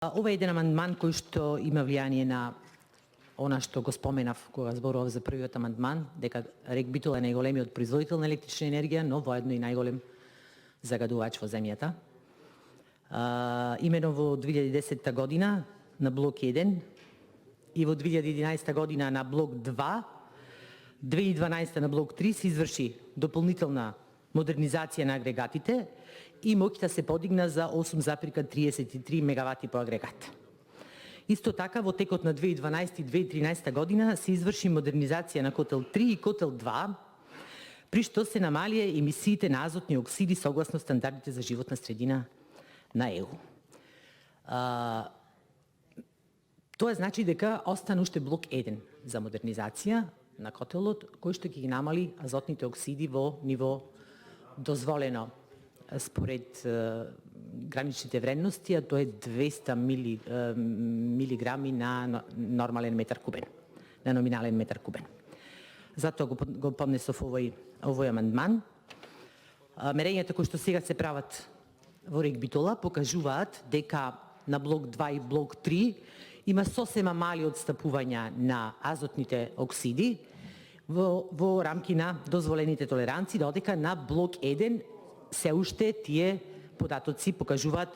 Ова е еден амандман кој што има влијание на она што го споменав кога зборував за првиот амандман, дека РЕК Битола е најголемиот производител на електрична енергија, но воедно и најголем загадувач во земјата. Имено во 2010 година на блок 1 и во 2011 година на блок 2, 2012 на блок 3 се изврши дополнителна модернизација на агрегатите и моќта се подигна за 8,33 мегавати по агрегат. Исто така, во текот на 2012 и 2013 година се изврши модернизација на котел 3 и котел 2, при што се намалија емисиите на азотни оксиди согласно стандардите за животна средина на ЕУ. Тоа значи дека остана уште блок 1 за модернизација на котелот, кој што ќе ги намали азотните оксиди во ниво дозволено според граничните вредности, а тоа е 200 милиграми на нормален метар кубен, на номинален метар кубен. Затоа го поднесов овој амандман. Мерењата кои што сега се прават во РЕК Битола покажуваат дека на блок 2 и блок 3 има сосема мали отстапувања на азотните оксиди во рамки на дозволените толеранции, додека на блок 1 се уште тие податоци покажуваат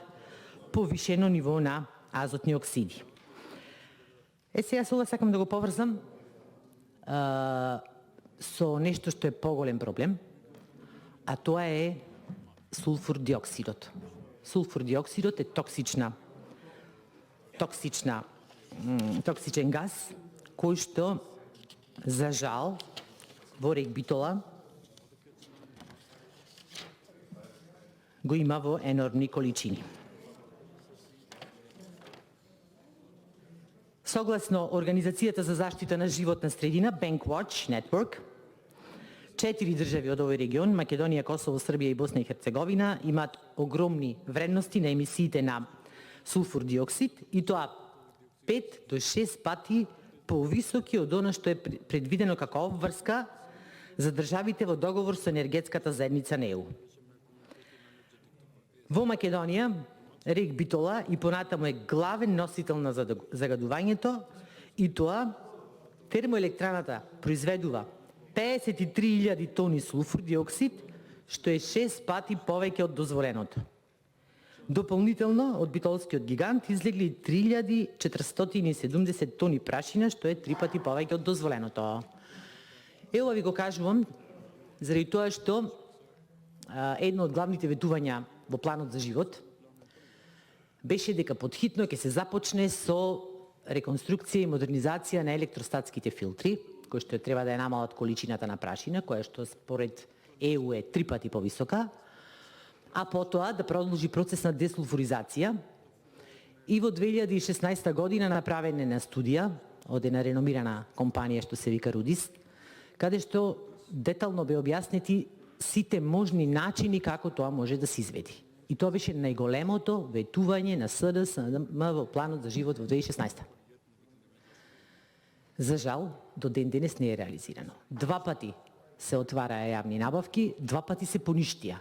повишено ниво на азотни оксиди. Сега со ова сакам да го поврзам со нешто што е поголем проблем, а тоа е сулфур диоксидот. Сулфур диоксидот е токсичен газ кој што за жал во РЕК Битола го има во енормни количини. Согласно Организацијата за заштита на животна средина Bankwatch Network, 4 држави од овој регион, Македонија, Косово, Србија и Босна и Херцеговина, имаат огромни вредности на емисиите на сулфур диоксид и тоа 5 до 6 пати повисоки од она што е предвидено како обврска за државите во договор со енергетската заедница на ЕУ. Во Македонија, РЕК Битола и понатаму е главен носител на загадувањето и тоа термоелектраната произведува 53.000 тони сулфур диоксид, што е 6 пати повеќе од дозволеното. Дополнително, од битолскиот гигант излегли 3.470 тони прашина, што е 3 пати повеќе од дозволеното. Ево ви го кажувам, заради тоа што едно од главните ветувања во планот за живот беше дека подхитно ќе се започне со реконструкција и модернизација на електростатските филтри, кои што треба да ја намалат количината на прашина, која што според ЕУ е 3 пати повисока, а потоа да продолжи процес на десулфуризација. И во 2016 година направена една студија од една реномирана компанија што се вика Рудис, каде што детално бе објаснети сите можни начини како тоа може да се изведи. И тоа беше најголемото ветување на СДСМ во планот за живот во 2016. За жал, до ден денес не е реализирано. 2 пати се отвараа јавни набавки, 2 пати се поништија.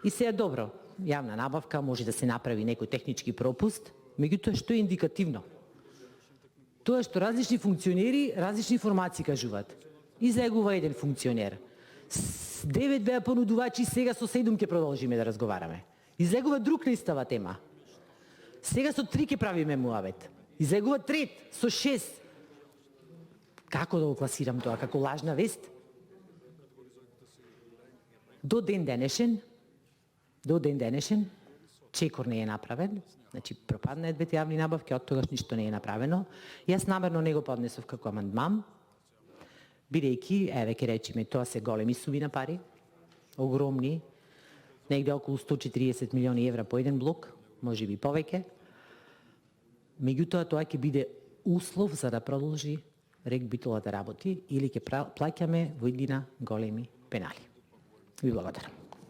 И сега добро, јавна набавка може да се направи некој технички пропуст, меѓутоа што е индикативно? Тоа што различни функционери различни информации кажуваат. Излегува еден функционер. 9 беа понудувачи, сега со 7 ќе продолжиме да разговараме. Излегува друг на истава тема. Сега со 3 ќе правиме муавет. Излегува трет со 6. Како да го класирам тоа? Како лажна вест? До ден денешен, чекор не е направен, значи пропаднаат двете јавни набавки, од тогаш ништо не е направено. Јас намерно не го поднесов како амандман, бидејќи, еве ќе речеме, тоа се големи суми на пари, огромни, негде околу 140 милиони евра по еден блок, може би повеќе. Меѓутоа, тоа ќе биде услов за да продолжи РЕК Битола да работи или ќе плаќаме во иднина големи пенали. Ви благодарам.